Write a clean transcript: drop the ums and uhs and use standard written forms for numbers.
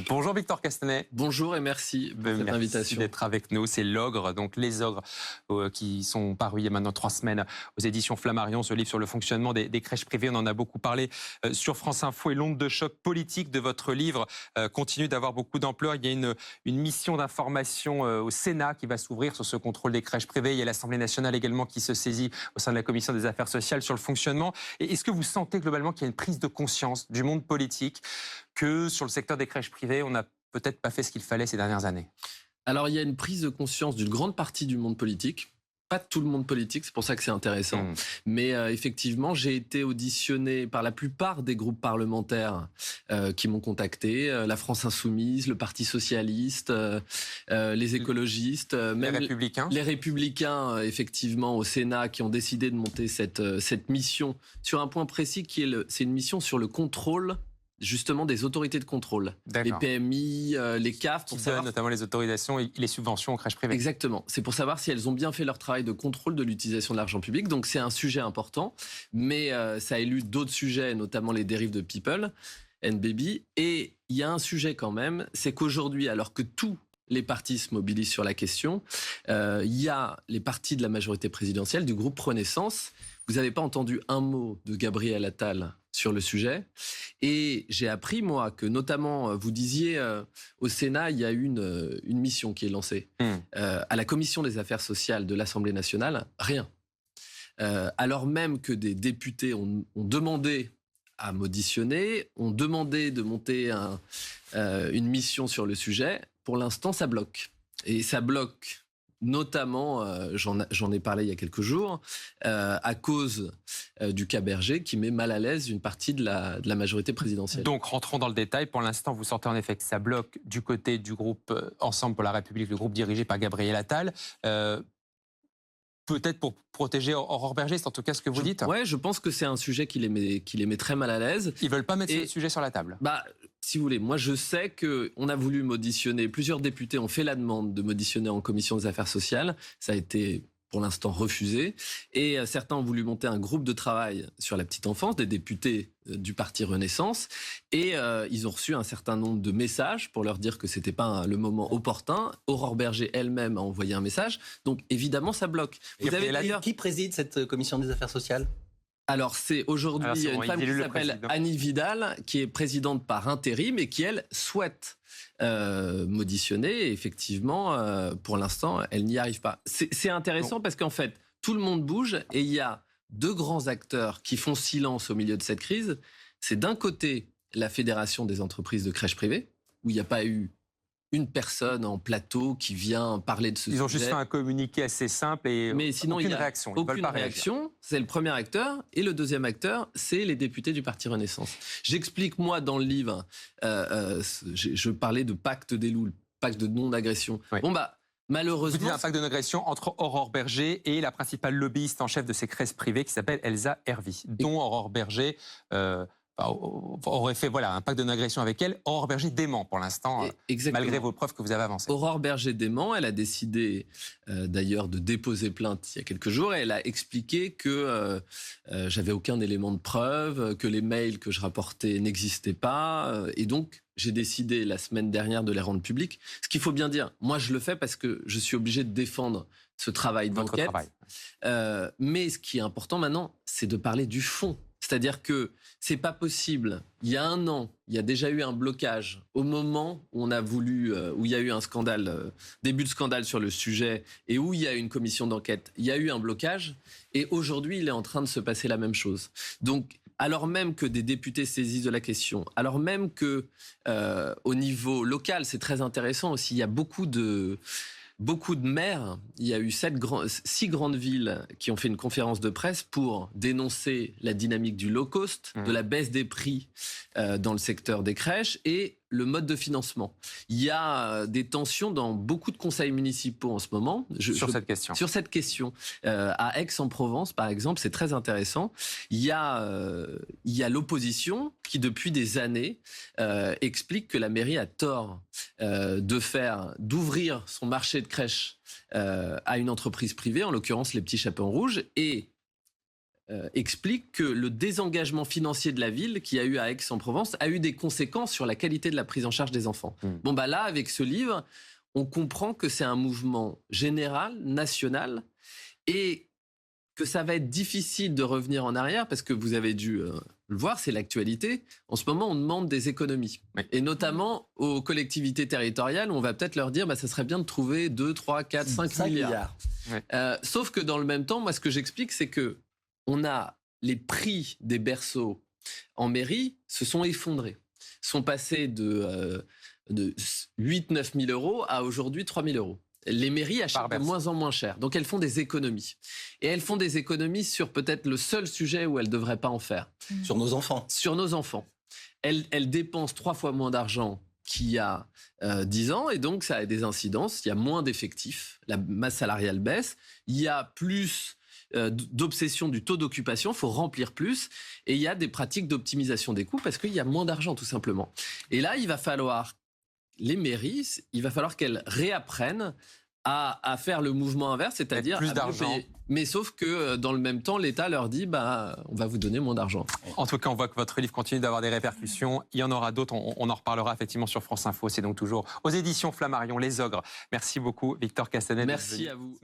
Bonjour Victor Castanet. Bonjour et merci pour cette Merci invitation. d'être avec nous. C'est L'Ogre, donc Les Ogres, qui sont parus il y a maintenant 3 semaines aux éditions Flammarion, ce livre sur le fonctionnement des crèches privées. On en a beaucoup parlé sur France Info et l'onde de choc politique de votre livre continue d'avoir beaucoup d'ampleur. Il y a une mission d'information au Sénat qui va s'ouvrir sur ce contrôle des crèches privées. Il y a l'Assemblée nationale également qui se saisit au sein de la Commission des affaires sociales sur le fonctionnement. Et est-ce que vous sentez globalement qu'il y a une prise de conscience du monde politique que sur le secteur des crèches privées, on n'a peut-être pas fait ce qu'il fallait ces dernières années? Alors il y a une prise de conscience d'une grande partie du monde politique. Pas tout le monde politique, c'est pour ça que c'est intéressant. Mais effectivement, j'ai été auditionné par la plupart des groupes parlementaires qui m'ont contacté. La France Insoumise, le Parti Socialiste, les écologistes. Même les Républicains. Les Républicains, effectivement, au Sénat, qui ont décidé de monter cette mission sur un point précis c'est une mission sur le contrôle justement des autorités de contrôle, les PMI, les CAF, pour savoir notamment les autorisations et les subventions aux crèches privées. Exactement, c'est pour savoir si elles ont bien fait leur travail de contrôle de l'utilisation de l'argent public. Donc c'est un sujet important, mais ça élude d'autres sujets, notamment les dérives de People and Baby. Et il y a un sujet quand même, c'est qu'aujourd'hui, alors que tous les partis se mobilisent sur la question, il y a les partis de la majorité présidentielle, du groupe Renaissance. Vous n'avez pas entendu un mot de Gabriel Attal sur le sujet. Et j'ai appris, moi, que notamment, vous disiez, au Sénat, il y a une mission qui est lancée. À la Commission des affaires sociales de l'Assemblée nationale, rien. Alors même que des députés ont demandé à m'auditionner, ont demandé de monter une mission sur le sujet, pour l'instant, ça bloque. Et ça bloque notamment, j'en ai parlé il y a quelques jours, à cause du cas Berger qui met mal à l'aise une partie de la majorité présidentielle. Donc rentrons dans le détail. Pour l'instant, vous sentez en effet que ça bloque du côté du groupe Ensemble pour la République, le groupe dirigé par Gabriel Attal. Peut-être pour protéger Aurore Berger, c'est en tout cas ce que vous dites. Oui, je pense que c'est un sujet qui les met très mal à l'aise. Ils ne veulent pas mettre ce sujet sur la table. Si vous voulez, moi je sais qu'on a voulu m'auditionner, plusieurs députés ont fait la demande de m'auditionner en commission des affaires sociales, ça a été pour l'instant refusé, et certains ont voulu monter un groupe de travail sur la petite enfance, des députés du parti Renaissance, et ils ont reçu un certain nombre de messages pour leur dire que c'était pas le moment opportun. Aurore Berger elle-même a envoyé un message, donc évidemment ça bloque. Vous avez d'ailleurs qui préside cette commission des affaires sociales ? Alors, c'est aujourd'hui une femme qui s'appelle Annie Vidal, qui est présidente par intérim et qui, elle, souhaite m'auditionner. Et effectivement, pour l'instant, elle n'y arrive pas. C'est intéressant parce qu'en fait, tout le monde bouge et il y a deux grands acteurs qui font silence au milieu de cette crise. C'est d'un côté la Fédération des entreprises de crèches privées, où il n'y a pas eu une personne en plateau qui vient parler de ce sujet. Ils ont juste fait un communiqué assez simple et mais sinon, aucune réaction. Ils aucune réaction. C'est le premier acteur. Et le deuxième acteur, c'est les députés du Parti Renaissance. J'explique, moi, dans le livre, je parlais de pacte des loups, pacte de non-agression. Oui. Malheureusement... Vous dites un pacte de non-agression entre Aurore Berger et la principale lobbyiste en chef de ces crèches privées qui s'appelle Elsa Hervy, dont Aurore Berger... aurait fait un pacte de non-agression avec elle. Aurore Berger dément pour l'instant, malgré vos preuves que vous avez avancées. Aurore Berger dément. Elle a décidé d'ailleurs de déposer plainte il y a quelques jours. Et elle a expliqué que j'avais aucun élément de preuve, que les mails que je rapportais n'existaient pas. Et donc, j'ai décidé la semaine dernière de les rendre publics. Ce qu'il faut bien dire, moi je le fais parce que je suis obligé de défendre ce travail d'enquête. Mais ce qui est important maintenant, c'est de parler du fond. C'est-à-dire que c'est pas possible. Il y a un an, il y a déjà eu un blocage au moment où on a voulu, où il y a eu un scandale, début de scandale sur le sujet et où il y a eu une commission d'enquête. Il y a eu un blocage et aujourd'hui, il est en train de se passer la même chose. Donc, alors même que des députés saisissent de la question, alors même que au niveau local, c'est très intéressant aussi. Il y a beaucoup de maires, il y a eu 6 grandes villes qui ont fait une conférence de presse pour dénoncer la dynamique du low cost, de la baisse des prix dans le secteur des crèches et le mode de financement. Il y a des tensions dans beaucoup de conseils municipaux en ce moment. Sur cette question. Sur cette question. À Aix-en-Provence, par exemple, c'est très intéressant. Il y a l'opposition qui, depuis des années, explique que la mairie a tort d'ouvrir son marché de crèches à une entreprise privée, en l'occurrence les Petits Chapeaux Rouges, et explique que le désengagement financier de la ville qui a eu à Aix-en-Provence a eu des conséquences sur la qualité de la prise en charge des enfants. Bon, là, avec ce livre, on comprend que c'est un mouvement général, national, et que ça va être difficile de revenir en arrière, parce que vous avez dû le voir, c'est l'actualité. En ce moment, on demande des économies. Oui. Et notamment aux collectivités territoriales, on va peut-être leur dire ça serait bien de trouver 2, 3, 4, 5 milliards. Oui. Sauf que dans le même temps, moi, ce que j'explique, c'est que on a les prix des berceaux en mairie se sont effondrés, sont passés de 8-9 000 euros à aujourd'hui 3 000 euros. Les mairies achètent de moins en moins cher. Donc, elles font des économies. Et elles font des économies sur peut-être le seul sujet où elles ne devraient pas en faire. Sur nos enfants. Sur nos enfants. Elles dépensent 3 fois moins d'argent qu'il y a 10 ans. Et donc, ça a des incidences. Il y a moins d'effectifs. La masse salariale baisse. Il y a plus d'obsession du taux d'occupation. Il faut remplir plus. Et il y a des pratiques d'optimisation des coûts parce qu'il y a moins d'argent, tout simplement. Et là, il va falloir... Les mairies, il va falloir qu'elles réapprennent à faire le mouvement inverse, c'est-à-dire plus d'argent. Mais sauf que dans le même temps, l'État leur dit on va vous donner moins d'argent. En tout cas, on voit que votre livre continue d'avoir des répercussions. Il y en aura d'autres. On en reparlera effectivement sur France Info. C'est donc toujours aux éditions Flammarion, Les Ogres. Merci beaucoup, Victor Castanet. Merci à vous.